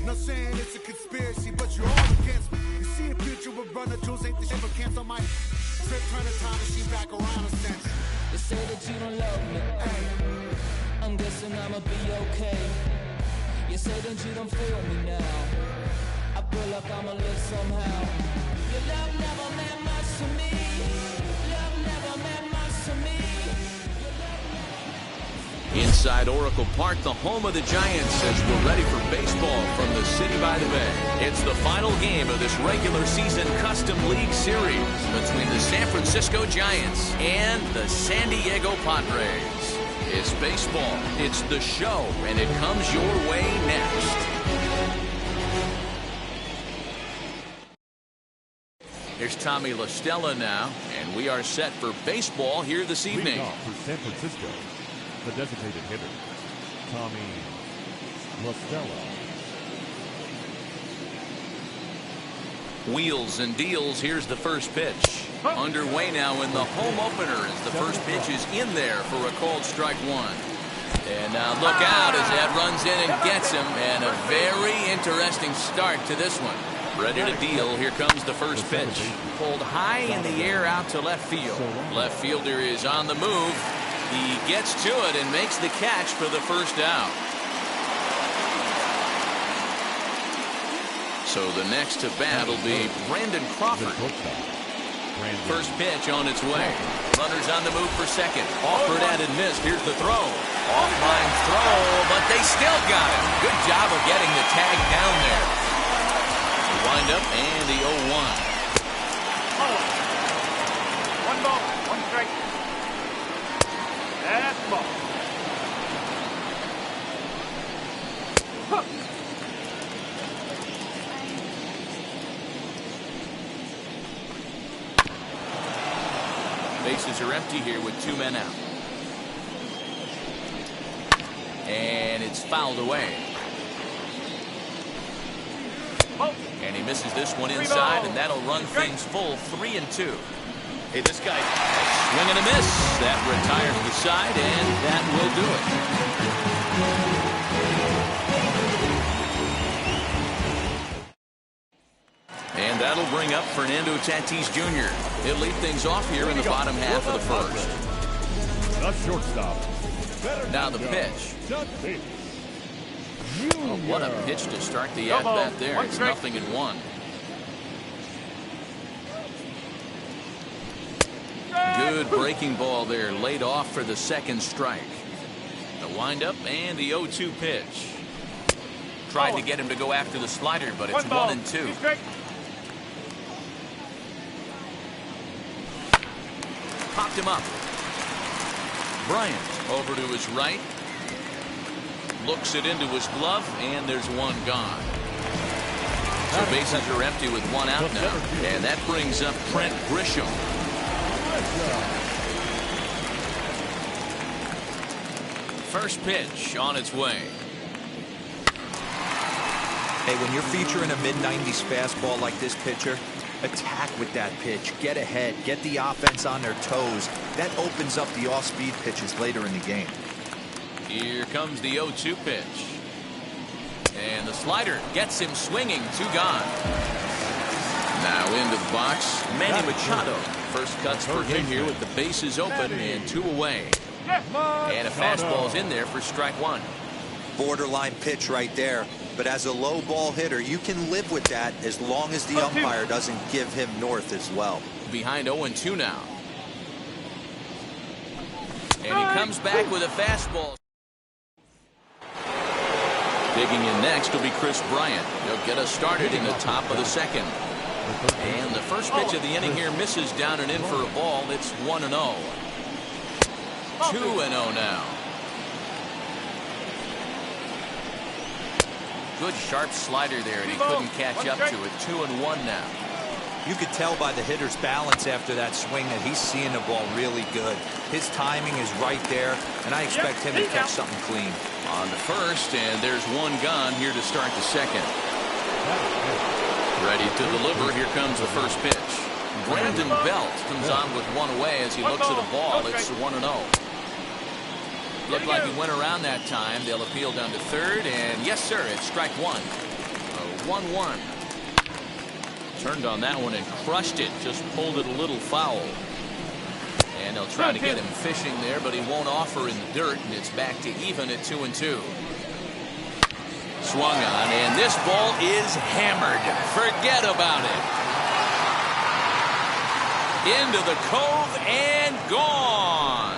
Not saying it's a conspiracy, but you're all against me. You see a future with runner tools, ain't the shit but cancel my trip, turn the time machine back around a sense. You say that you don't love me, ay. I'm guessing I'ma be okay. You say that you don't feel me now. I feel like I'ma live somehow. Your love never meant much to me. Love never meant much to me. Inside Oracle Park, the home of the Giants, as we're ready for baseball from the city by the bay. It's the final game of this regular season Custom League Series between the San Francisco Giants and the San Diego Padres. It's baseball, it's the show, and it comes your way next. Here's Tommy La Stella now, and we are set for baseball here this evening. Leading off for San Francisco, the designated hitter, Tommy La Stella. Wheels and deals. Here's the first pitch. Underway now in the home opener as the first pitch is in there for a called strike one. And now look out as that runs in and gets him. And a very interesting start to this one. Ready to deal. Here comes the first pitch. Pulled high in the air out to left field. Left fielder is on the move. He gets to it and makes the catch for the first out. So the next to bat will be Brandon Crawford. First pitch on its way. Runners on the move for second. Offered and missed. Here's the throw. Offline throw, but they still got it. Good job of getting the tag down there. The wind up and the 0-1. One ball, one strike. That's ball. Bases are empty here with 2 men out. And it's fouled away. And he misses this one inside, and that'll run things full 3-2. Hey, this guy, swing and a miss. That retires the side, and that will do it. And that'll bring up Fernando Tatis Jr. He'll lead things off here in the bottom half of the first. The shortstop. Now the pitch. Oh, what a pitch to start the at-bat there. It's 0-1. Good breaking ball there, laid off for the second strike. The windup and the 0-2 pitch. Tried to get him to go after the slider, but it's 1-2. Popped him up. Bryant over to his right. Looks it into his glove, and there's one gone. So bases are empty with one out now. And that brings up Trent Grisham. First pitch on its way. Hey, when you're featuring a mid-90s fastball like this pitcher, attack with that pitch. Get ahead. Get the offense on their toes. That opens up the off-speed pitches later in the game. Here comes the 0-2 pitch. And the slider gets him swinging. 2 gone. Now into the box, Manny Machado. First cuts for him here with the bases open and 2 away. And a fastball's in there for strike 1. Borderline pitch right there. But as a low ball hitter, you can live with that as long as the umpire doesn't give him north as well. Behind 0-2 now. And he comes back with a fastball. Digging in next will be Chris Bryant. He'll get us started in the top of the second. And the first pitch of the inning here misses down and in for a ball. It's 1-0. 2-0 now. Good sharp slider there, and he couldn't catch up to it. 2-1 now. You could tell by the hitter's balance after that swing that he's seeing the ball really good. His timing is right there, and I expect him to catch something clean. On the first, and there's 1 gone here to start the second. Ready to deliver. Here comes the first pitch. Brandon Belt comes on with 1 away as he looks at a ball. It's 1-0. Looked like he went around that time. They'll appeal down to third, and yes, sir, it's strike 1. 1-1. Turned on that one and crushed it. Just pulled it a little foul. And they'll try to get him fishing there, but he won't offer in the dirt, and it's back to even at 2-2. Swung on, and this ball is hammered. Forget about it. Into the cove and gone.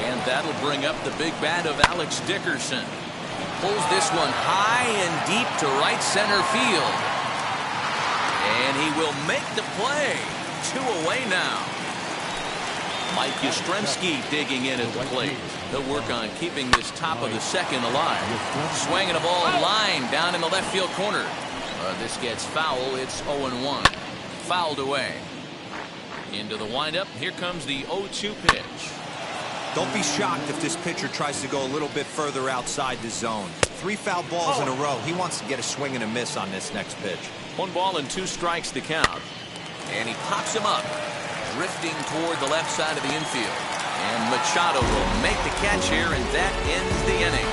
And that'll bring up the big bat of Alex Dickerson. He pulls this one high and deep to right center field. And he will make the play. 2 away now. Mike Yastrzemski digging in at the plate. They'll work on keeping this top of the second alive. Swinging a ball line down in the left field corner. This gets foul. It's 0-1. Fouled away. Into the windup. Here comes the 0-2 pitch. Don't be shocked if this pitcher tries to go a little bit further outside the zone. 3 foul balls in a row. He wants to get a swing and a miss on this next pitch. 1 ball and 2 strikes to count. And he pops him up, drifting toward the left side of the infield. And Machado will make the catch here, and that ends the inning.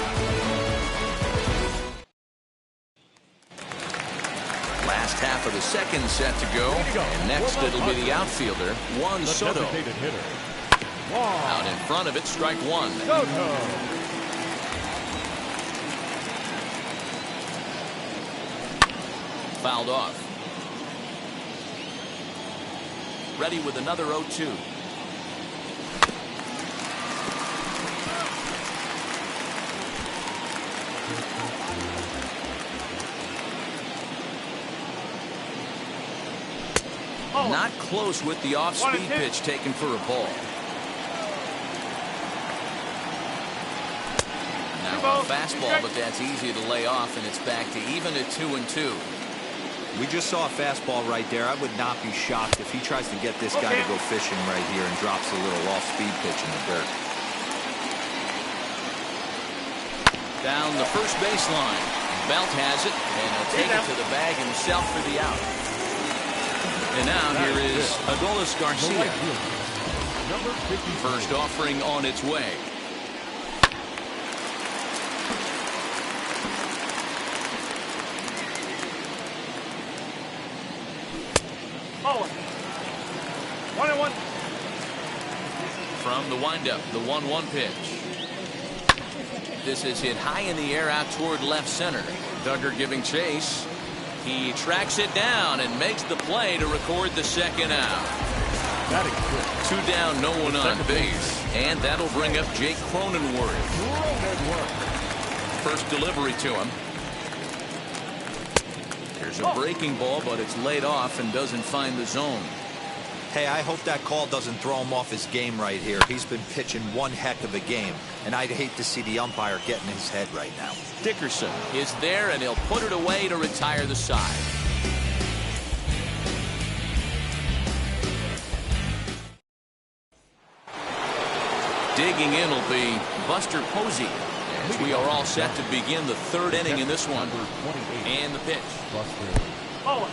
Last half of the second set to go. And next it'll be the outfielder, Juan Soto. Out in front of it, strike 1. Fouled off. Ready with another 0-2. Not close with the off-speed pitch taken for a ball. Now a fastball, but that's easy to lay off, and it's back to even at 2-2. We just saw a fastball right there. I would not be shocked if he tries to get this guy to go fishing right here and drops a little off-speed pitch in the dirt. Down the first baseline. Belt has it, and he'll take it to the bag himself for the out. And now here is Adolis Garcia. First offering on its way. Oh. 1-1. From the windup, the 1-1 pitch. This is hit high in the air out toward left center. Duggar giving chase. He tracks it down and makes the play to record the second out. 2 down, no one on base. And that'll bring up Jake Cronenworth. First delivery to him. There's a breaking ball, but it's laid off and doesn't find the zone. Hey, I hope that call doesn't throw him off his game right here. He's been pitching one heck of a game, and I'd hate to see the umpire get in his head right now. Dickerson is there, and he'll put it away to retire the side. Digging in will be Buster Posey, as we are all set to begin the 3rd inning in this one. And the pitch. Oh.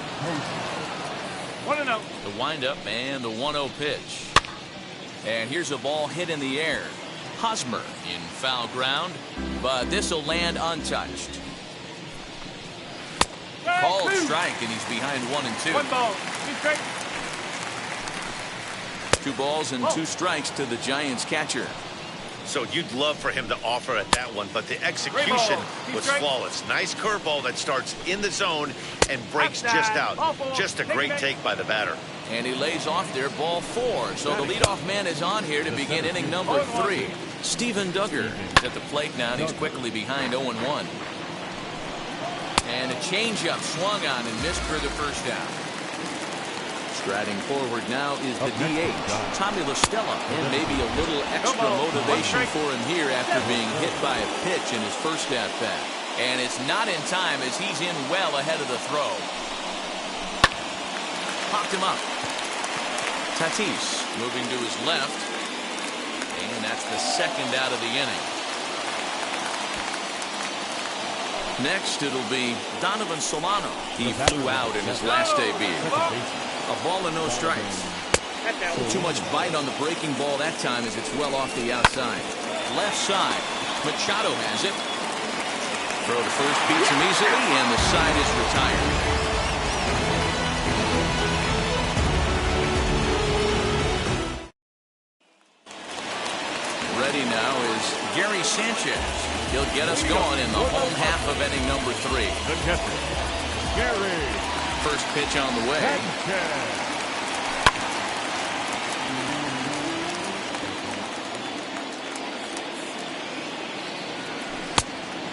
1-0. The windup and the 1-0 pitch. And here's a ball hit in the air. Hosmer in foul ground, but this will land untouched. Called strike, and he's behind 1-2. 1 ball, 2 strikes. 2 balls and 2 strikes to the Giants catcher. So you'd love for him to offer at that one, but the execution was flawless. Nice curveball that starts in the zone and breaks just out. Just a great take by the batter. And he lays off there, ball 4. So the leadoff man is on here to begin inning number 3. Steven Duggar is at the plate now, and he's quickly behind 0-1. And a changeup swung on and missed for the first down. Striding forward now is the DH, Tommy La Stella, and maybe a little extra motivation for him here after being hit by a pitch in his first at-bat. And it's not in time as he's in well ahead of the throw. Popped him up. Tatis moving to his left, and that's the 2nd out of the inning. Next, it'll be Donovan Solano. He flew out in his last debut. A ball and no strikes. Too much bite on the breaking ball that time as it's well off the outside. Left side. Machado has it. Throw to first beats him easily, and the side is retired. Ready now is Gary Sanchez. He'll get us going in the home half of inning number 3. The catcher, Gary. First pitch on the way. Sanchez.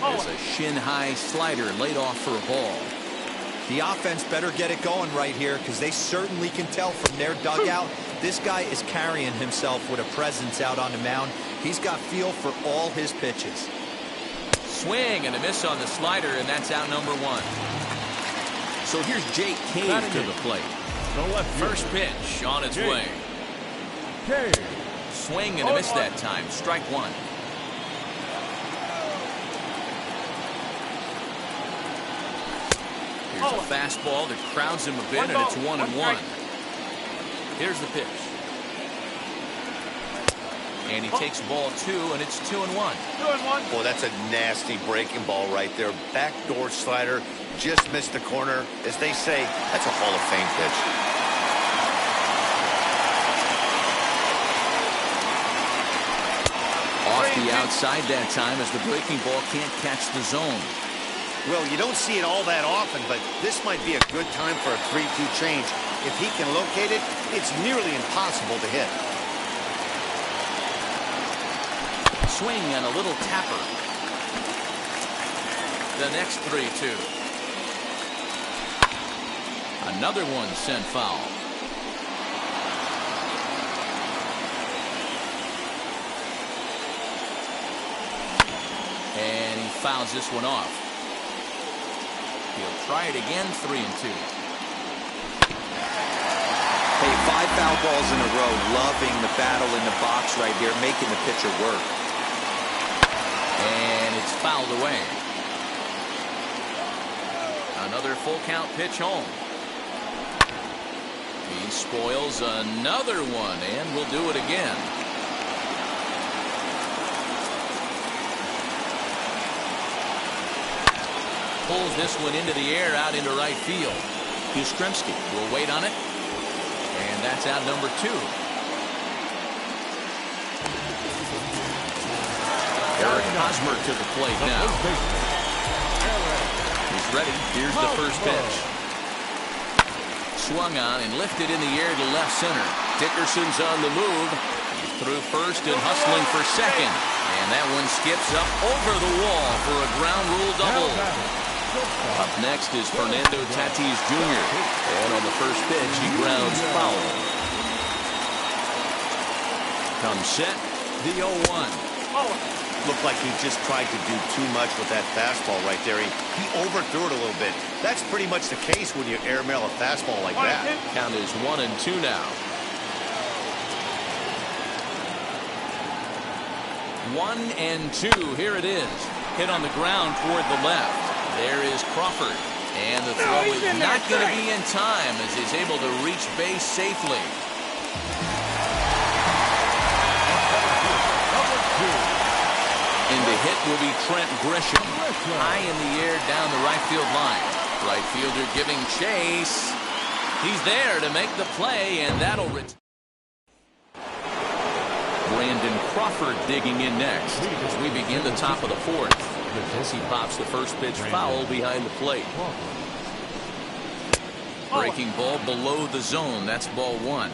There's a shin-high slider laid off for a ball. The offense better get it going right here because they certainly can tell from their dugout this guy is carrying himself with a presence out on the mound. He's got feel for all his pitches. Swing and a miss on the slider, and that's out number 1. So here's Jake Cave to the plate. The left First pitch on its way. Cave. Swing and a miss that time. Strike 1. Here's a fastball that crowds him a bit, and it's 1-1. Here's the pitch. And he takes ball 2, and it's 2-1. 2-1. Boy, that's a nasty breaking ball right there. Backdoor slider, just missed the corner. As they say, that's a Hall of Fame pitch. Off the outside that time as the breaking ball can't catch the zone. Well, you don't see it all that often, but this might be a good time for a 3-2 change. If he can locate it, it's nearly impossible to hit. Swing and a little tapper. The next 3-2. Another one sent foul. And he fouls this one off. He'll try it again, 3-2. Hey, 5 foul balls in a row. Loving the battle in the box right here, making the pitcher work. And it's fouled away. Another full count pitch home. He spoils another one, and will do it again. Pulls this one into the air out into right field. Yastrzemski will wait on it. And that's out number 2. Eric Hosmer to the plate now. He's ready. Here's the first pitch. Swung on and lifted in the air to left center. Dickerson's on the move. He's through first and hustling for second. And that one skips up over the wall for a ground rule double. Up next is Fernando Tatis Jr. And on the first pitch, he grounds foul. Comes set, the 0-1. Looked like he just tried to do too much with that fastball right there. He overthrew it a little bit. That's pretty much the case when you airmail a fastball like that. Count is 1-2 now. 1-2. Here it is. Hit on the ground toward the left. There is Crawford. And the throw is not going to be in time as he's able to reach base safely. And the hit will be Trent Grisham. High in the air down the right field line. Right fielder giving chase. He's there to make the play, and that'll return. Brandon Crawford digging in next as we begin the top of the 4th. As he pops the first pitch foul behind the plate. Breaking ball below the zone. That's ball 1.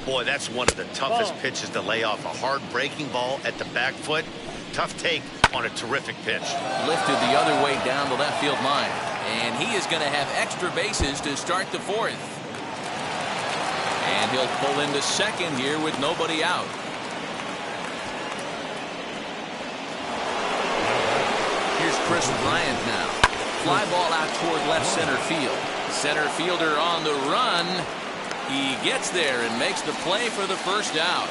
Boy, that's one of the toughest pitches to lay off. A hard breaking ball at the back foot. Tough take on a terrific pitch. Lifted the other way down the left field line. And he is going to have extra bases to start the 4th. And he'll pull into second here with nobody out. Here's Chris Bryant now. Fly ball out toward left center field. Center fielder on the run. He gets there and makes the play for the first out.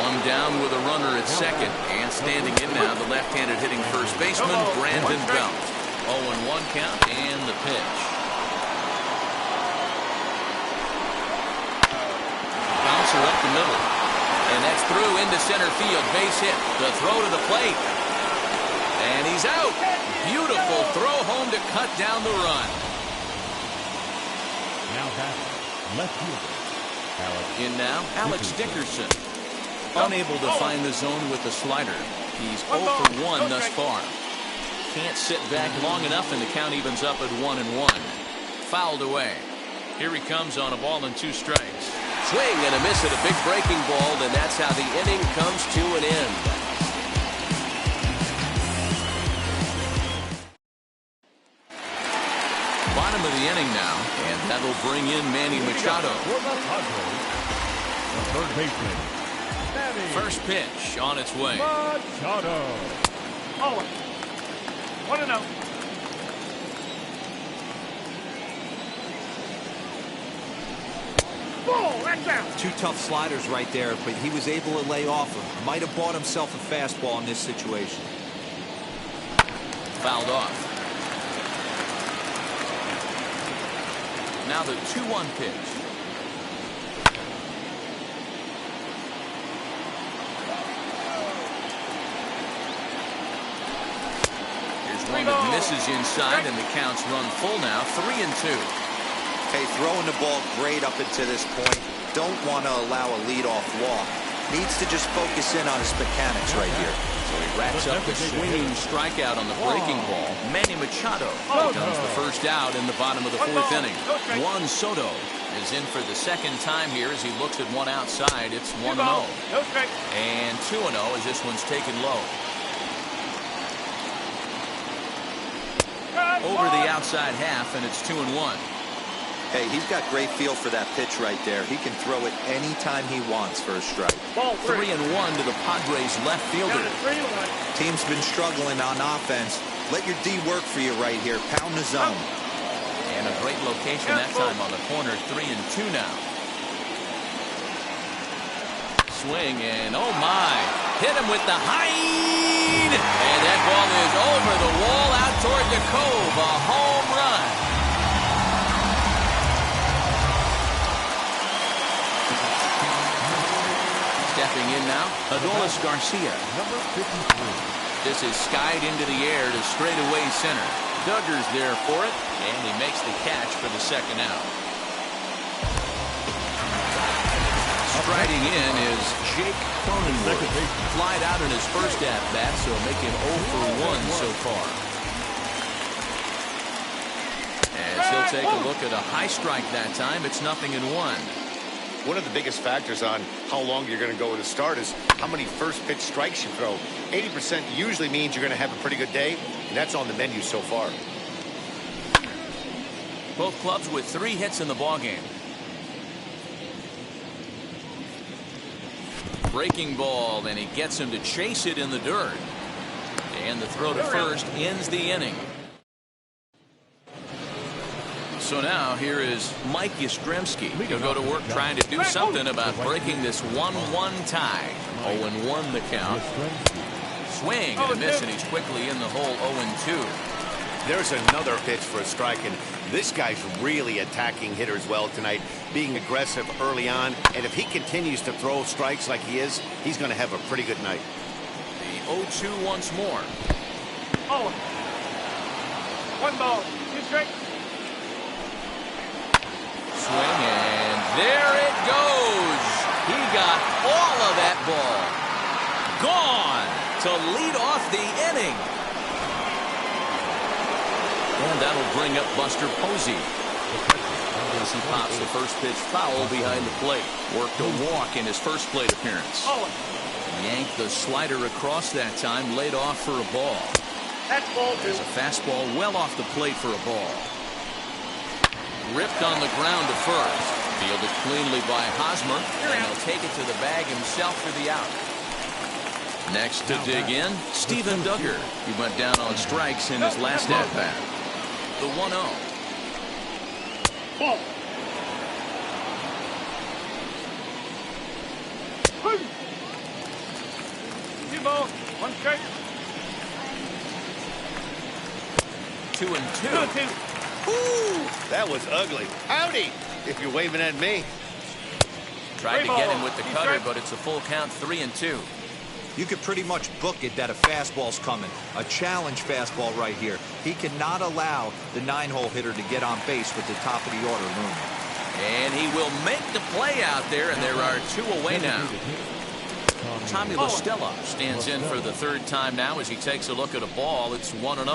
One down with a runner at second. And standing in now, the left-handed hitting first baseman, Brandon Belt. 0-1 count and the pitch. the middle. And that's through into center field. Base hit. The throw to the plate. And he's out. Beautiful throw home to cut down the run. Now batting, left fielder. In now, Alex Dickerson. Unable to find the zone with the slider. He's 0 for 1 thus far. Can't sit back long enough, and the count evens up at 1-1. Fouled away. Here he comes on a ball and 2 strikes. Swing and a miss at a big breaking ball, and that's how the inning comes to an end. Bottom of the inning now, and that'll bring in Manny Machado. The third baseman. First pitch on its way. Machado. 1-0. That's out. 2 tough sliders right there, but he was able to lay off them. Might have bought himself a fastball in this situation. Fouled off. Now the 2-1 pitch. Here's one that misses inside, and the count's run full now, 3-2. Hey, throwing the ball great up until this point. Don't want to allow a leadoff walk. Needs to just focus in on his mechanics right here. So he wraps up the swinging strikeout on the breaking ball. Manny Machado becomes the first out in the bottom of the 4th inning. Juan Soto is in for the second time here as he looks at one outside. It's 1-0. And 2-0 as this one's taken low. Over the outside half, and it's 2-1. Hey, he's got great feel for that pitch right there. He can throw it anytime he wants for a strike. 3-1 to the Padres left fielder. Team's been struggling on offense. Let your D work for you right here. Pound the zone. And a great location that time on the corner. 3-2 now. Swing, and oh my. Hit him with the height. And that ball is over the wall out toward the cove. A home run. Stepping in now, Adolis Garcia. Number 53. This is skied into the air to straightaway center. Duggar's there for it, and he makes the catch for the second out. Striding in is Jake Cronenworth. Flied out in his first at-bat, so making 0 for 1 so far. As he'll take a look at a high strike that time, it's 0-1. One of the biggest factors on how long you're going to go with a start is how many first pitch strikes you throw. 80% usually means you're going to have a pretty good day, and that's on the menu so far. Both clubs with 3 hits in the ballgame. Breaking ball, and he gets him to chase it in the dirt. And the throw to first ends the inning. So now here is Mike Yastrzemski. He'll go to work trying to do something about breaking this 1-1 tie. 0-1 the count. Swing and a miss, and he's quickly in the hole. 0-2. There's another pitch for a strike, and this guy's really attacking hitters well tonight, being aggressive early on. And if he continues to throw strikes like he is, he's going to have a pretty good night. The 0-2 once more. 1 ball, 2 strikes. Swing, and there it goes. He got all of that ball. Gone to lead off the inning. And that'll bring up Buster Posey. As he pops the first pitch foul behind the plate. Worked a walk in his first plate appearance. Yanked the slider across that time, laid off for a ball. That's ball 2. There's a fastball well off the plate for a ball. Ripped on the ground to first. Fielded cleanly by Hosmer, and he'll take it to the bag himself for the out. Next to dig in, Steven Duggar. He went down on strikes in his last at-bat. The 1-0. Ball. 2 balls, 1 strike. 2-2. 2-2. Ooh, that was ugly. Howdy, if you're waving at me. Tried to get him with the cutter, but it's a full count, 3-2. You could pretty much book it that a fastball's coming. A challenge fastball right here. He cannot allow the 9-hole hitter to get on base with the top of the order looming. And he will make the play out there, and there are 2 away now. Tommy LaStella stands in for the 3rd time now as he takes a look at a ball. It's 1-0.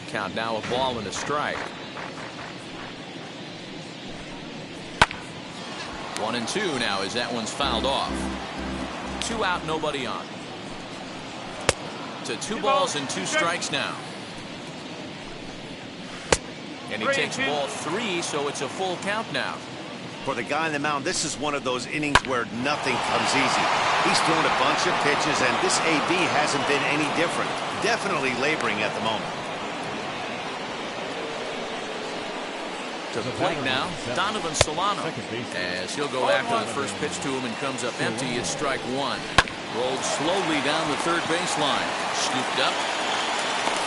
Count now, a ball and a strike. 1-2 now as that one's fouled off. 2 out, nobody on. To 2 balls and 2 strikes now. And he takes ball 3, so it's a full count now. For the guy on the mound, this is one of those innings where nothing comes easy. He's thrown a bunch of pitches, and this AB hasn't been any different. Definitely laboring at the moment. To the plate now, Donovan Solano, as he'll go after the first pitch to him and comes up empty. It's strike 1. Rolled slowly down the 3rd baseline. Scooped up.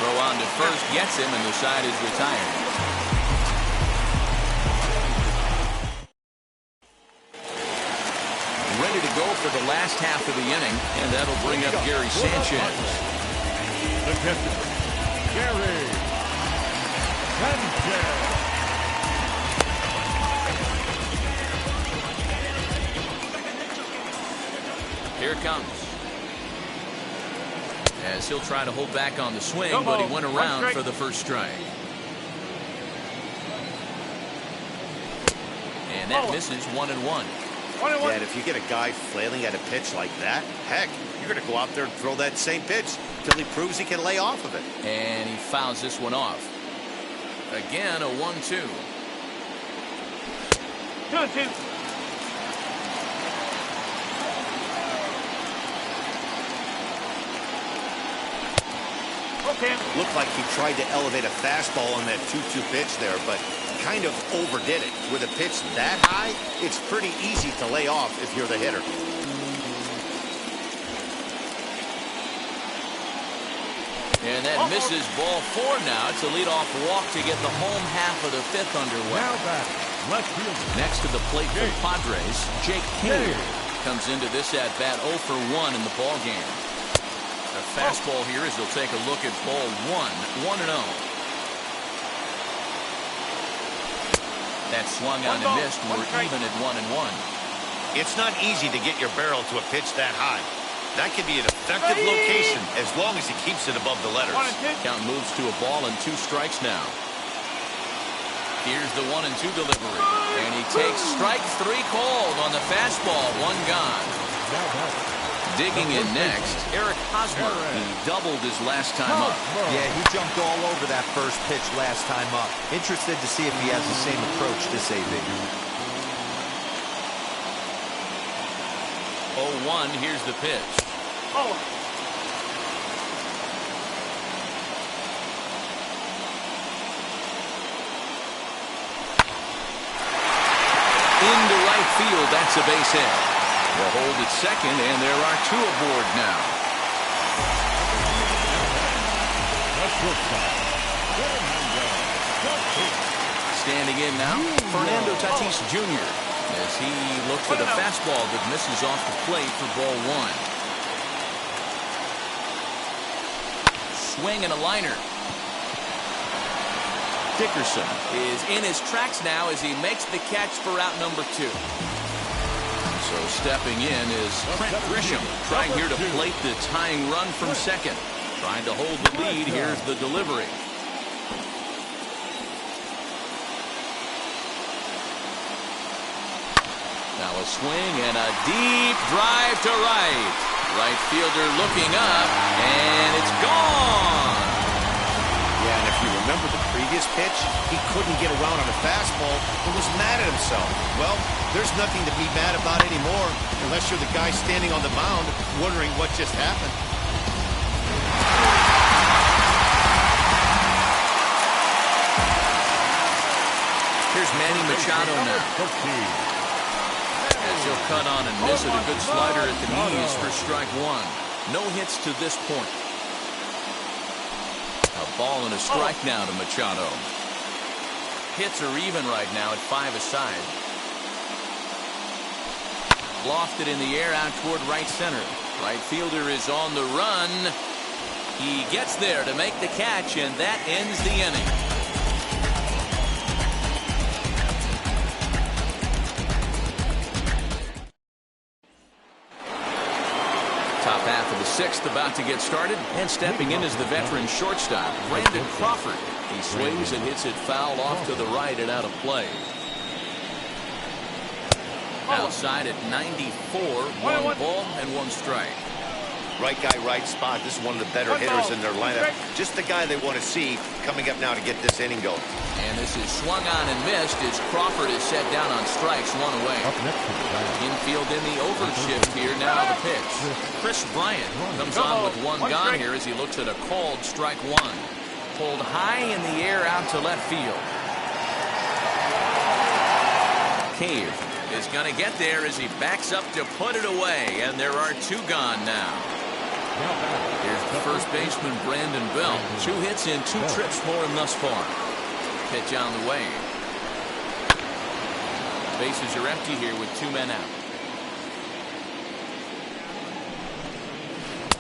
Throw on to first, gets him, and the side is retired. Ready to go for the last half of the inning, and that'll bring up Gary Sanchez. The pitcher, Gary Sanchez. Here it comes. As he'll try to hold back on the swing, but he went around for the first strike. And that misses 1-1. Yeah, and if you get a guy flailing at a pitch like that, heck, you're going to go out there and throw that same pitch till he proves he can lay off of it. And he fouls this one off. Again, a 1-2. 2-2. Okay. Looked like he tried to elevate a fastball on that 2-2 pitch there, but kind of overdid it. With a pitch that high, it's pretty easy to lay off if you're the hitter. And that misses ball 4 now. It's a leadoff walk to get the home half of the 5th underway. Now back, left field. Next to the plate for the Padres, Jake King comes into this at bat 0 for 1 in the ball game. A fastball here as he'll take a look at ball 1, 1-0. That swung on and missed. We're even at 1-1. It's not easy to get your barrel to a pitch that high. That could be an effective location as long as he keeps it above the letters. Count moves to a ball and 2 strikes now. Here's the 1-2 delivery. And he takes strike 3 called on the fastball. 1 gone. Digging in next, Eric Hosmer. He doubled his last time up. Yeah, he jumped all over that first pitch last time up. Interested to see if he has the same approach this AB. 0-1, here's the pitch. Into right field, that's a base hit. They'll hold at second, and there are 2 aboard now. Standing in now, Fernando Tatis Jr. as he looks at a fastball that misses off the plate for ball 1. Swing and a liner. Dickerson is in his tracks now as he makes the catch for out number 2. So stepping in is Trent Grisham, trying here to plate the tying run from second. Trying to hold the lead. Here's the delivery. Now a swing and a deep drive to right. Right fielder looking up, and it's gone. Yeah, and if you remember the previous pitch, he couldn't get around on a fastball and was mad at himself. Well, there's nothing to be mad about anymore unless you're the guy standing on the mound wondering what just happened. Here's Manny Machado now. As he'll cut on and miss it, a good slider at the knees for strike 1. No hits to this point. A ball and a strike now to Machado. Hits are even right now at 5 aside. Lofted in the air out toward right center. Right fielder is on the run. He gets there to make the catch, and that ends the inning. Top half of the sixth about to get started, and stepping in is the veteran shortstop, Brandon Crawford. He swings and hits it foul off to the right and out of play. Outside at 94, one ball and one strike. Right guy, right spot. This is one of the better hitters in their lineup. Just the guy they want to see coming up now to get this inning going. And this is swung on and missed as Crawford is set down on strikes, one away. Infield in the overshift here. Now the pitch. Chris Bryant comes on with one gone here as he looks at a called strike one. Pulled high in the air out to left field. Cave is going to get there as he backs up to put it away, and there are two gone now. Here's the first baseman, Brandon Bell. 2 hits in 2 trips for him thus far. Pitch on the way. Bases are empty here with 2 men out.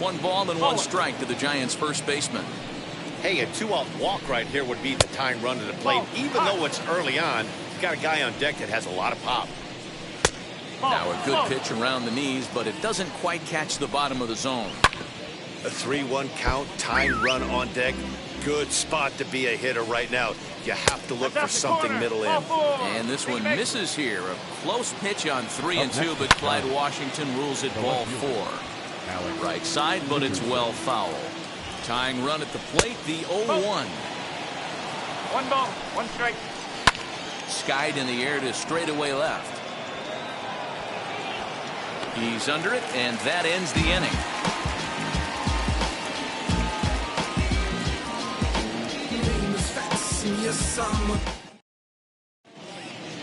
1 ball and 1 strike to the Giants' first baseman. Hey, a 2-out walk right here would be the tying run to the plate. Even though it's early on, you've got a guy on deck that has a lot of pop. Now a good pitch around the knees, but it doesn't quite catch the bottom of the zone. A 3-1 count, tying run on deck. Good spot to be a hitter right now. You have to look for something middle in. And this one misses here. A close pitch on 3-2, but Clyde Washington rules it ball 4. Right side, but it's well foul. Tying run at the plate, the 0-1. 1 ball, 1 strike. Skied in the air to straightaway left. He's under it, and that ends the inning.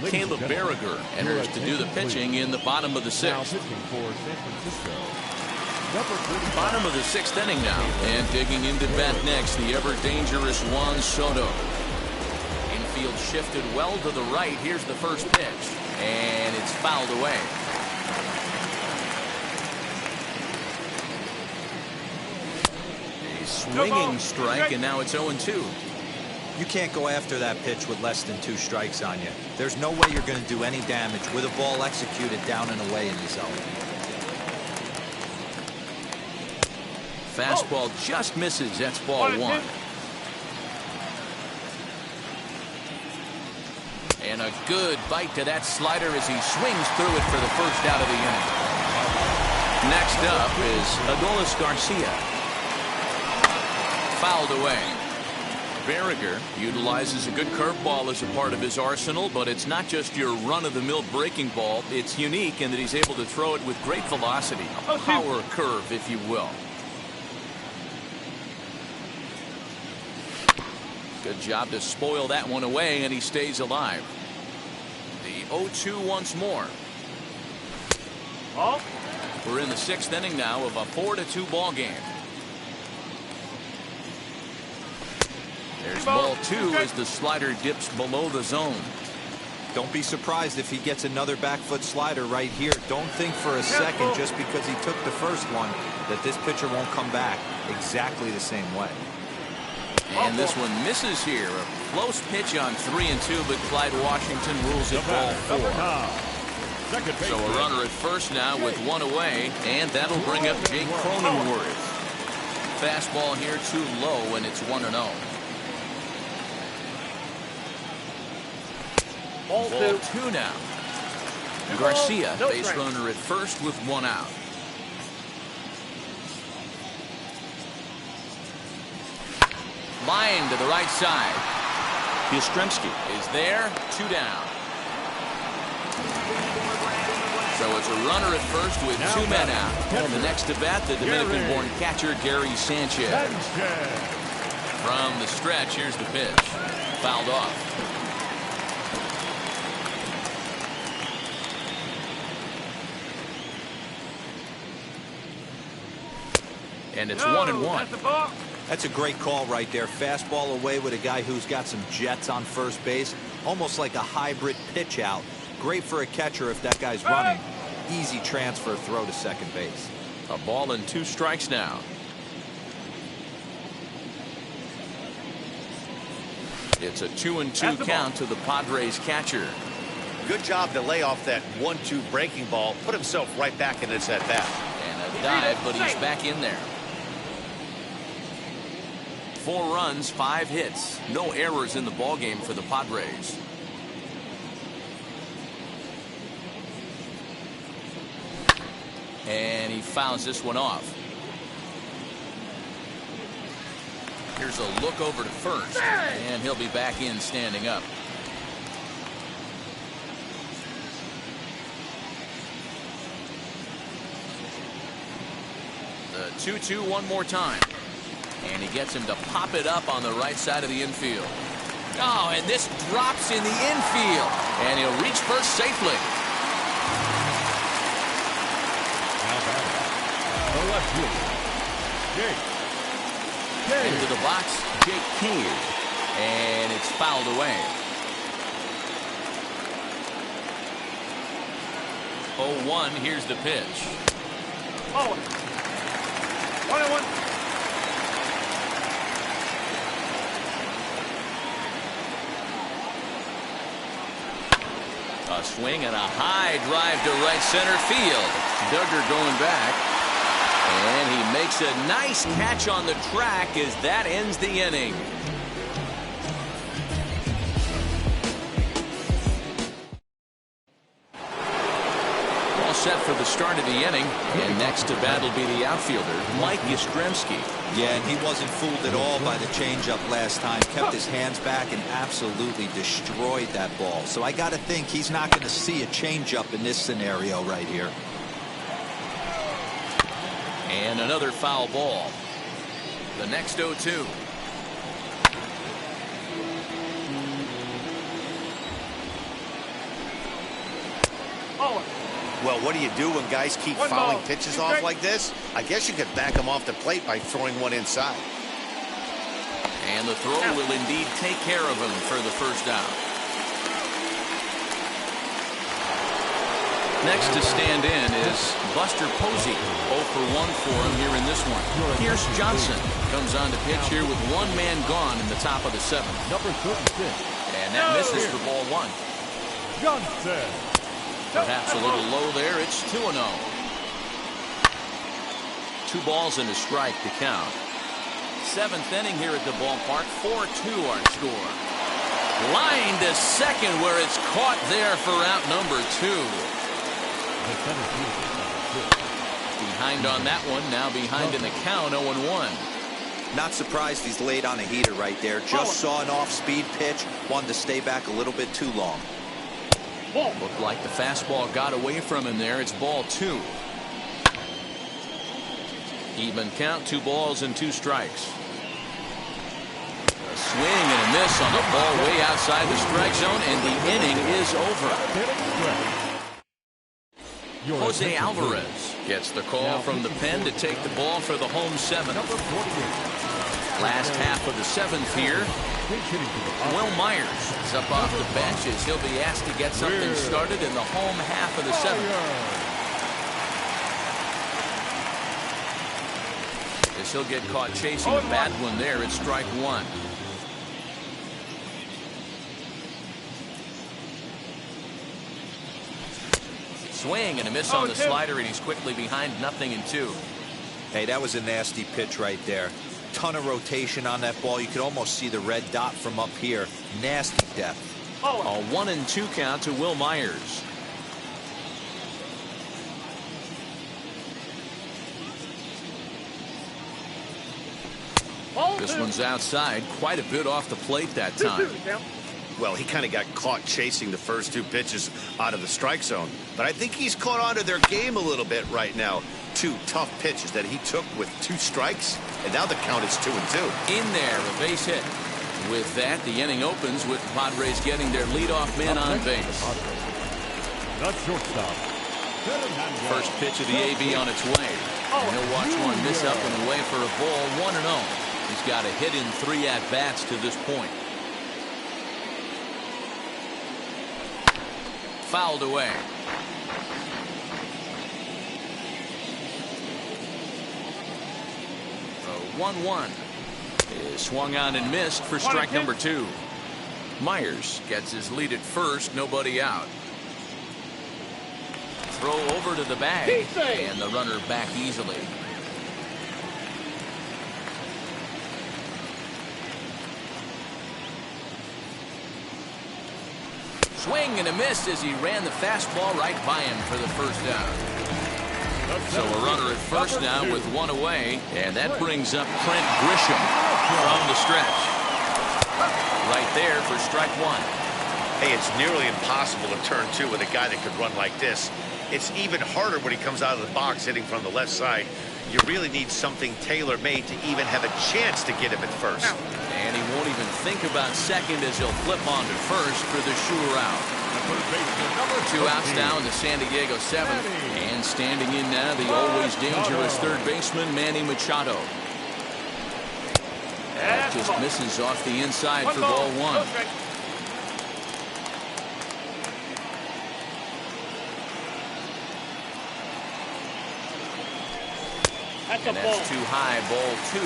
Caleb Berriger enters to do the pitching in the bottom of the 6th. Bottom of the 6th inning now, and digging into bat next, the ever-dangerous Juan Soto. Infield shifted well to the right. Here's the first pitch, and it's fouled away. A swinging strike, and now it's 0-2. You can't go after that pitch with less than 2 strikes on you. There's no way you're going to do any damage with a ball executed down and away in the zone. Fastball just misses. That's ball 1. And a good bite to that slider as he swings through it for the first out of the inning. Next up is Adolis Garcia. Fouled away. Berriger utilizes a good curveball as a part of his arsenal, but it's not just your run-of-the-mill breaking ball. It's unique in that he's able to throw it with great velocity, a power curve, if you will. Good job to spoil that one away, and he stays alive. The 0-2 once more. We're in the 6th inning now of a 4-2 ball game. There's ball 2 as the slider dips below the zone. Don't be surprised if he gets another back foot slider right here. Don't think for a second, just because he took the first one, that this pitcher won't come back exactly the same way. And this one misses here. A close pitch on 3-2, but Clyde Washington rules it ball 4. So a runner at first now with 1 away, and that'll bring up Jake Cronenworth. Fastball here too low, and it's 1-0. Ball 2 now. Garcia, base runner at first with 1 out. Line to the right side. Yastrzemski is there, 2 down. So it's a runner at first with 2 men out. And the next at bat, the Dominican-born catcher Gary Sanchez. From the stretch, here's the pitch. Fouled off. And it's 1-1. That's a great call right there. Fastball away with a guy who's got some jets on first base. Almost like a hybrid pitch out. Great for a catcher if that guy's running. easy transfer throw to second base. A ball and 2 strikes now. It's a 2-2 count to the Padres catcher. Good job to lay off that 1-2 breaking ball, put himself right back in his at-bat. And a dive, but he's back in there. 4 runs, 5 hits. No errors in the ballgame for the Padres. And he fouls this one off. Here's a look over to first, and he'll be back in standing up. The 2-2 one more time. And he gets him to pop it up on the right side of the infield. Oh, and this drops in the infield. And he'll reach first safely. Now batting, the left fielder, Jake. Into the box, Jake Cave. And it's fouled away. 0-1, here's the pitch. Oh. 1-1. A swing and a high drive to right center field. Duggar going back. And he makes a nice catch on the track as that ends the inning. All set for the start of the inning. And next to bat will be the outfielder, Mike Yastrzemski. Yeah, and he wasn't fooled at all by the changeup last time. Kept his hands back and absolutely destroyed that ball. So I got to think he's not going to see a changeup in this scenario right here. And another foul ball. The next 0-2. Oh. Well, what do you do when guys keep fouling pitches off like this? I guess you could back them off the plate by throwing one inside. And the throw will indeed take care of him for the first out. Next to stand in is Buster Posey. 0 for 1 for him here in this one. Pierce Johnson comes on to pitch here with 1 man gone in the top of the 7th. Number 36. And that misses for ball 1. Johnson. Perhaps a little low there. It's 2-0. 2 balls and a strike to count. 7th inning here at the ballpark. 4-2 our score. Line to second where it's caught there for out number 2. Behind on that one, now behind in the count, 0-1. Not surprised he's laid on a heater right there. Just saw an off-speed pitch, wanted to stay back a little bit too long. Looked like the fastball got away from him there. It's ball 2. Even count, 2 balls and 2 strikes. A swing and a miss on the ball way outside the strike zone, and the inning is over. Jose Alvarez gets the call from the pen to take the ball for the home 7th. Last half of the 7th here. Will Myers is up off the bench as he'll be asked to get something started in the home half of the 7th. As he'll get caught chasing a bad one there, it's strike 1. Swing and a miss on the slider, and he's quickly behind 0-2. Hey, that was a nasty pitch right there. Ton of rotation on that ball. You could almost see the red dot from up here. Nasty depth. A 1-2 count to Will Myers. This one's outside, quite a bit off the plate that time. Well, he kind of got caught chasing the first 2 pitches out of the strike zone. But I think he's caught on to their game a little bit right now. 2 tough pitches that he took with 2 strikes, and now the count is 2-2. In there, a base hit. With that, the inning opens with the Padres getting their leadoff man on base. The shortstop. First pitch of the AB on its way. And he'll watch one miss up and away for a ball, 1-0. He's got a hit in 3 at-bats to this point. Fouled away. 1-1. Is swung on and missed for strike number 2. Myers gets his lead at first, nobody out. Throw over to the bag, and the runner back easily. Swing and a miss as he ran the fastball right by him for the first out. So a runner at first now with one away, and that brings up Trent Grisham from the stretch. Right there for strike 1. Hey, it's nearly impossible to turn 2 with a guy that could run like this. It's even harder when he comes out of the box hitting from the left side. You really need something tailor-made to even have a chance to get him at first. And he won't even think about second as he'll flip on to first for the sure out. 2 outs now in the San Diego 7th. And standing in now, the always dangerous third baseman, Manny Machado. That just misses off the inside for ball 1. And that's too high, ball 2.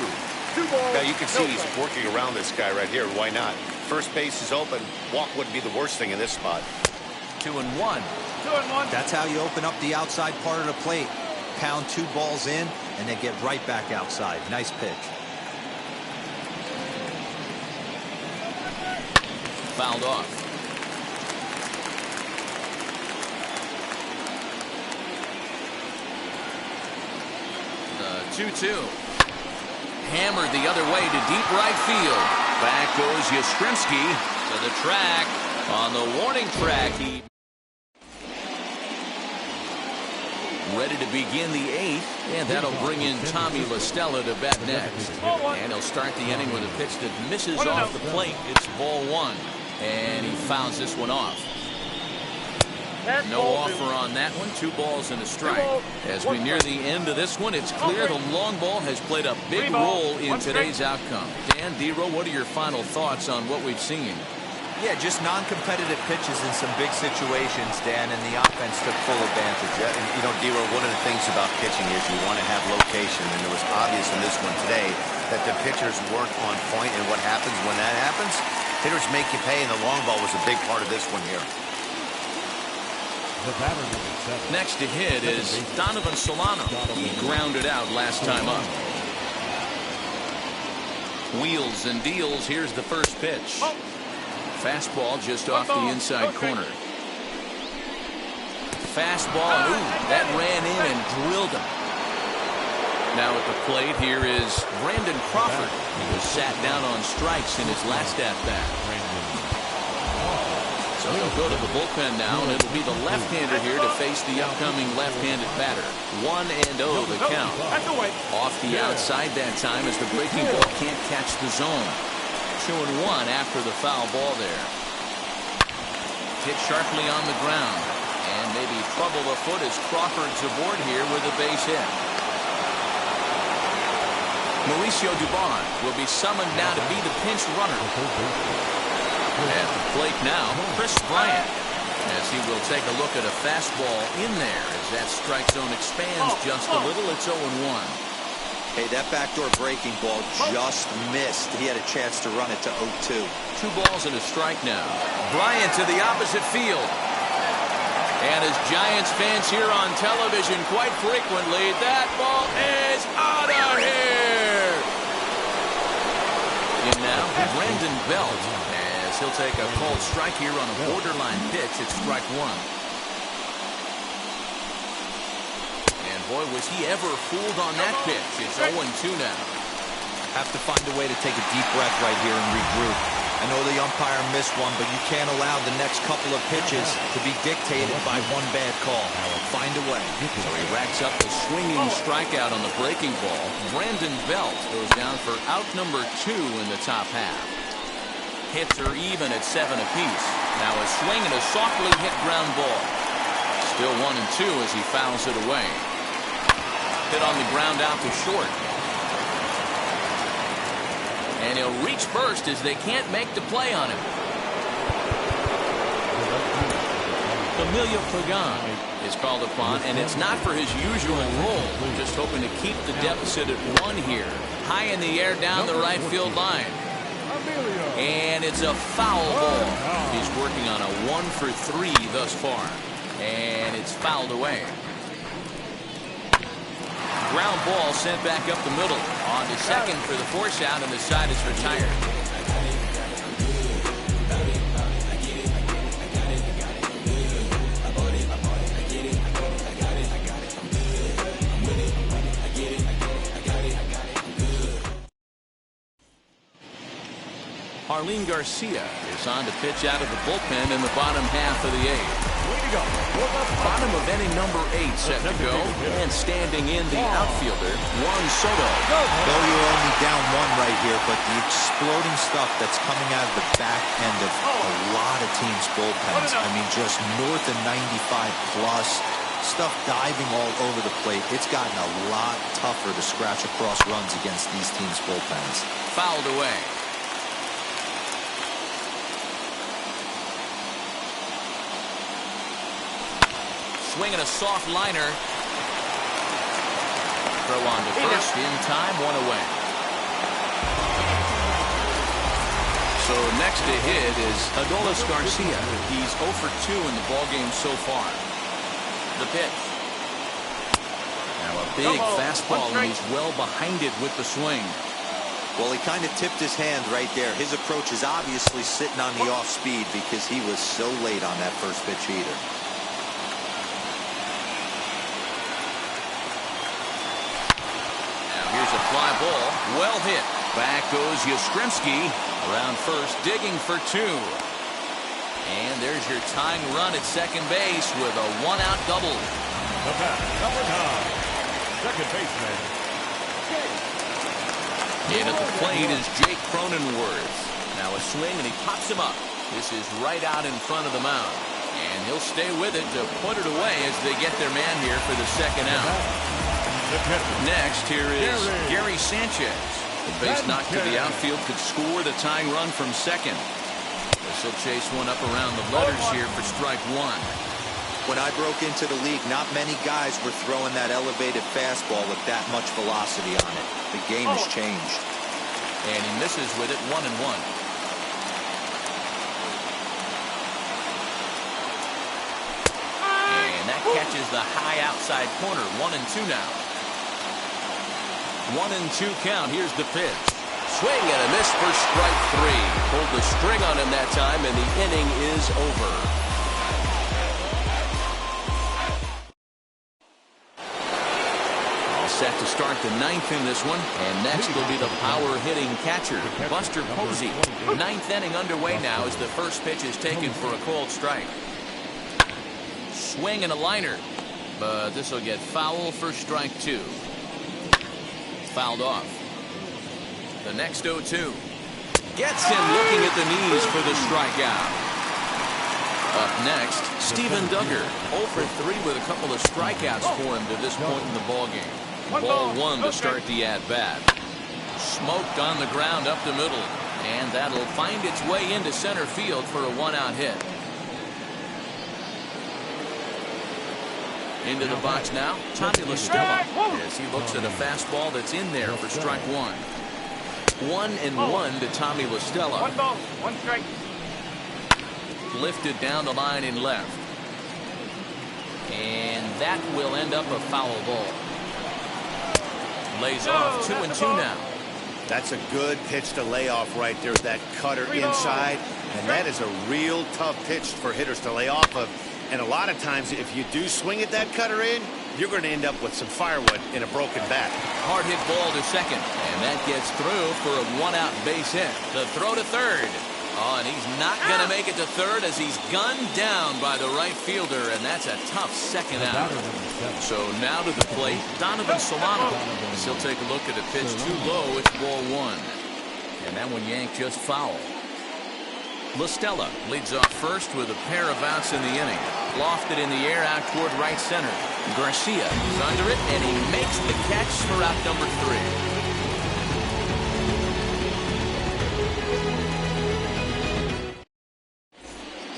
Now you can see he's working around this guy right here. Why not? First base is open. Walk wouldn't be the worst thing in this spot. 2-1. That's how you open up the outside part of the plate. Pound 2 balls in, and then get right back outside. Nice pitch. Fouled off. The 2-2. Hammered the other way to deep right field. Back goes Yastrzemski to the track. On the warning track, he ready to begin the 8th, and that'll bring in Tommy La Stella to bat next. And he'll start the inning with a pitch that misses off the plate. It's ball 1, and he fouls this one off. No offer on that one. 2 balls and a strike. As we near the end of this one, it's clear the long ball has played a big role in today's outcome. Dan, Dero, what are your final thoughts on what we've seen? Yeah, just non-competitive pitches in some big situations, Dan, and the offense took full advantage. Yeah, and you know, Dero, one of the things about pitching is you want to have location, and it was obvious in this one today that the pitchers weren't on point, and what happens when that happens? Hitters make you pay, and the long ball was a big part of this one here. Next to hit is Donovan Solano. He grounded out last time up. Wheels and deals. Here's the first pitch. Fastball just off the inside corner. Fastball, and ooh, that ran in and drilled him. Now at the plate, here is Brandon Crawford. He was sat down on strikes in his last at-bat. So he'll go to the bullpen now, and it'll be the left-hander here to face the upcoming left-handed batter. 1-0 the count. Off the outside that time as the breaking ball can't catch the zone. 2-1 after the foul ball there. Hit sharply on the ground. And maybe trouble afoot as Crawford's aboard here with a base hit. Mauricio Dubon will be summoned now to be the pinch runner. At the plate now, Chris Bryant, as he will take a look at a fastball in there as that strike zone expands just a little. It's 0-1. Hey, that backdoor breaking ball just missed. He had a chance to run it to 0-2. 2 balls and a strike now. Bryant to the opposite field. And as Giants fans hear on television quite frequently, that ball is out of here. And now, Brandon Belt, as he'll take a called strike here on a borderline pitch at strike 1. Boy, was he ever fooled on that pitch. It's 0-2 now. Have to find a way to take a deep breath right here and regroup. I know the umpire missed one, but you can't allow the next couple of pitches to be dictated by one bad call. Find a way. So he racks up a swinging strikeout on the breaking ball. Brandon Belt goes down for out number 2 in the top half. Hits are even at 7 apiece. Now a swing and a softly hit ground ball. Still 1-2 as he fouls it away. Hit on the ground out to short. And he'll reach first as they can't make the play on him. Emilio Pagan is called upon, and it's not for his usual role. Just hoping to keep the deficit at 1 here. high in the air down the right field line. And it's a foul ball. He's working on a 1 for 3 thus far. And it's fouled away. Ground ball sent back up the middle. On to second for the force out, and the side is retired. Arlene Garcia is on to pitch out of the bullpen in the bottom half of the 8th. Bottom of inning number 8 set to go, and standing in the outfielder, Juan Soto. Though you're only down 1 right here, but the exploding stuff that's coming out of the back end of a lot of teams' bullpens. I mean, just north of 95 plus. Stuff diving all over the plate. It's gotten a lot tougher to scratch across runs against these teams' bullpens. Fouled away. Swinging a soft liner. Throw on to first in time, 1 away. So next to hit is Adolis Garcia. He's 0 for 2 in the ballgame so far. The pitch. Now a big fastball, and he's well behind it with the swing. Well, he kind of tipped his hand right there. His approach is obviously sitting on the off speed because he was so late on that first pitch either. Here's a fly ball, well hit. Back goes Yastrzemski, around first, digging for 2. And there's your tying run at second base with a 1-out double. The bat, number 9, second baseman. In at the plate is Jake Cronenworth. Now a swing, and he pops him up. This is right out in front of the mound. And he'll stay with it to put it away as they get their man here for the second out. Next, here is Gary Sanchez. The base knock to the outfield could score the tying run from second. This will chase one up around the letters here for strike 1. When I broke into the league, not many guys were throwing that elevated fastball with that much velocity on it. The game has changed. And he misses with it, 1-1. And that catches the high outside corner, 1-2 now. 1-2 count. Here's the pitch. Swing and a miss for strike 3. Pulled the string on him that time, and the inning is over. All set to start the 9th in this one, and next will be the power hitting catcher, Buster Posey. 9th inning underway now as the first pitch is taken for a called strike. Swing and a liner, but this will get foul for strike 2. Fouled off. The next 0-2. Gets him looking at the knees for the strikeout. Up next, Steven Duggar. 0 for 3 with a couple of strikeouts for him to this point in the ballgame. Ball 1 to start the at-bat. Smoked on the ground up the middle. And that'll find its way into center field for a 1-out hit. Into the box now, Tommy La Stella, as he looks at a fastball that's in there for strike 1. 1-1 to Tommy La Stella. 1 ball, 1 strike. Lifted down the line in left. And that will end up a foul ball. Lays off, 2-2 now. That's a good pitch to lay off right there, that cutter inside. And that is a real tough pitch for hitters to lay off of. And a lot of times, if you do swing at that cutter in, you're going to end up with some firewood in a broken bat. Hard hit ball to second, and that gets through for a 1-out base hit. The throw to third. Oh, and he's not going to make it to third as he's gunned down by the right fielder, and that's a tough second out. So now to the plate, Donovan Solano. He'll take a look at a pitch too low. It's ball 1. And that one yanked just foul. La Stella leads off first with a pair of outs in the inning. Lofted in the air out toward right center. Garcia is under it, and he makes the catch for out number 3.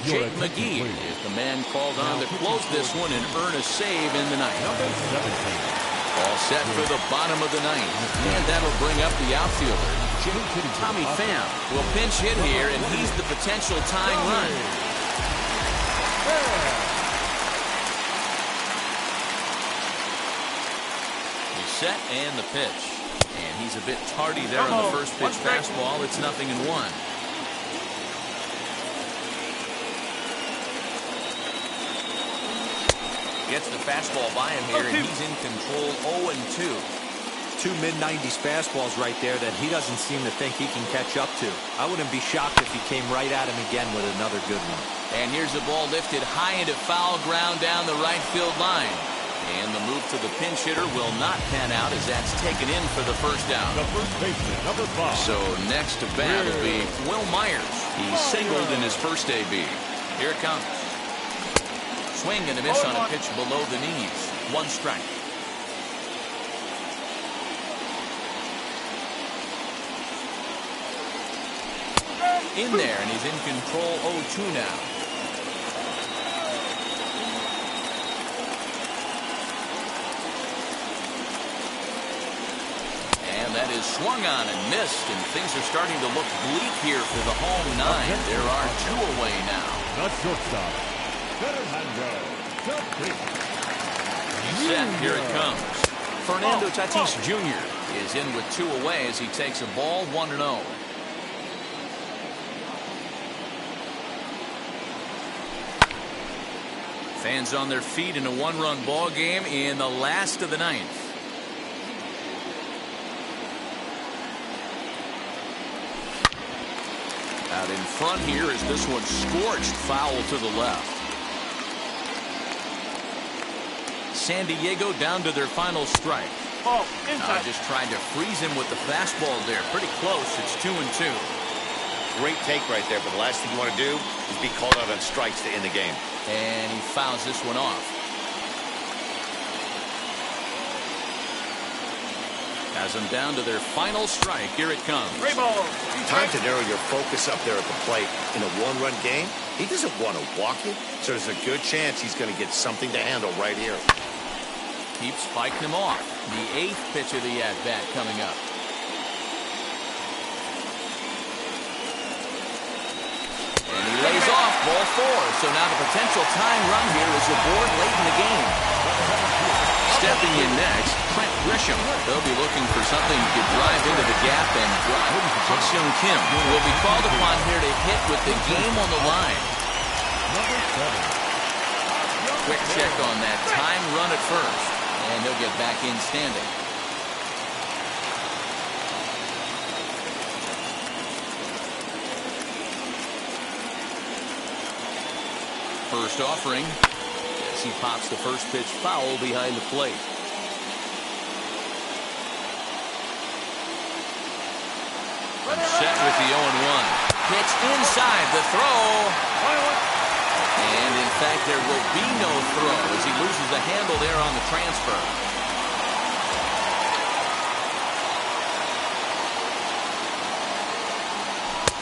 Jake McGee is the man called on to close this one and earn a save in the ninth. All set for the bottom of the ninth. And that'll bring up the outfielder. Tommy Pham will pinch hit here, and he's the potential tying run. He's set and the pitch. And he's a bit tardy there on the first pitch fastball. It's 0-1. Gets the fastball by him here, and he's in control 0-2. Two mid-90s fastballs right there that he doesn't seem to think he can catch up to. I wouldn't be shocked if he came right at him again with another good one. And here's the ball lifted high into foul ground down the right field line. And the move to the pinch hitter will not pan out as that's taken in for the first down. The first baseman, number 5. So next to bat will be Will Myers. He's singled in his first AB. Here it comes. Swing and a miss on a pitch below the knees. 1 strike. In there, and he's in control 0-2 now. And that is swung on and missed, and things are starting to look bleak here for the home 9. There are 2 away now. The shortstop, Fernando Tatis. Set, here it comes. Fernando Tatis Jr. is in with 2 away as he takes a ball 1-0. Fans on their feet in a 1-run ball game in the last of the 9th. Out in front here is this one scorched foul to the left. San Diego down to their final strike. Just trying to freeze him with the fastball there. Pretty close. It's 2-2. Great take right there, but the last thing you want to do is be called out on strikes to end the game. And he fouls this one off. Has them down to their final strike. Here it comes. Time to narrow your focus up there at the plate. In a 1-run game, he doesn't want to walk it, so there's a good chance he's going to get something to handle right here. Keeps spiking him off. The 8th pitch of the at-bat coming up. And he lays off ball 4. So now the potential tying run here is aboard late in the game. Stepping in next, Trent Grisham. They'll be looking for something to drive into the gap and drive. Ha-Seong Kim will be called upon here to hit with the game on the line. Number 7. Quick check on that time run at first. And he'll get back in standing. First offering as he pops the first pitch foul behind the plate. And set with the 0-1. Pitch inside the throw. And in fact, there will be no throw as he loses the handle there on the transfer.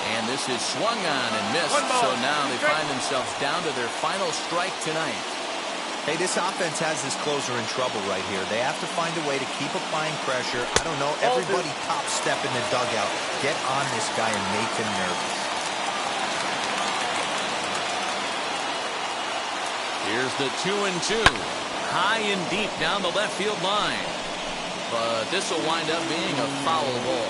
And this is swung on and missed. So now they find themselves down to their final strike tonight. Hey, this offense has this closer in trouble right here. They have to find a way to keep applying pressure. I don't know, everybody top step in the dugout. Get on this guy and make him nervous. Here's the 2-2. High and deep down the left field line. But this will wind up being a foul ball.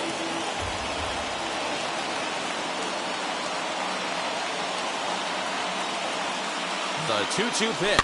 The 2-2 pitch.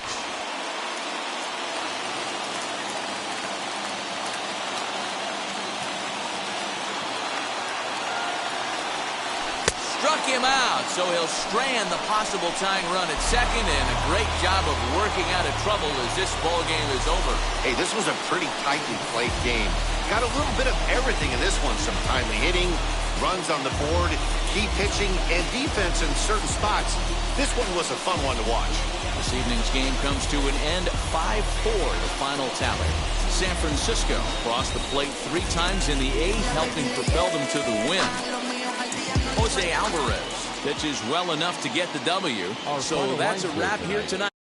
Struck him out, so he'll strand the possible tying run at second, and a great job of working out of trouble as this ball game is over. Hey, this was a pretty tightly played game. Got a little bit of everything in this one. Some timely hitting, runs on the board, key pitching, and defense in certain spots. This one was a fun one to watch. This evening's game comes to an end, 5-4, the final tally. San Francisco crossed the plate 3 times in the 8th, helping propel them to the win. Jose Alvarez pitches well enough to get the W. So that's a wrap here tonight.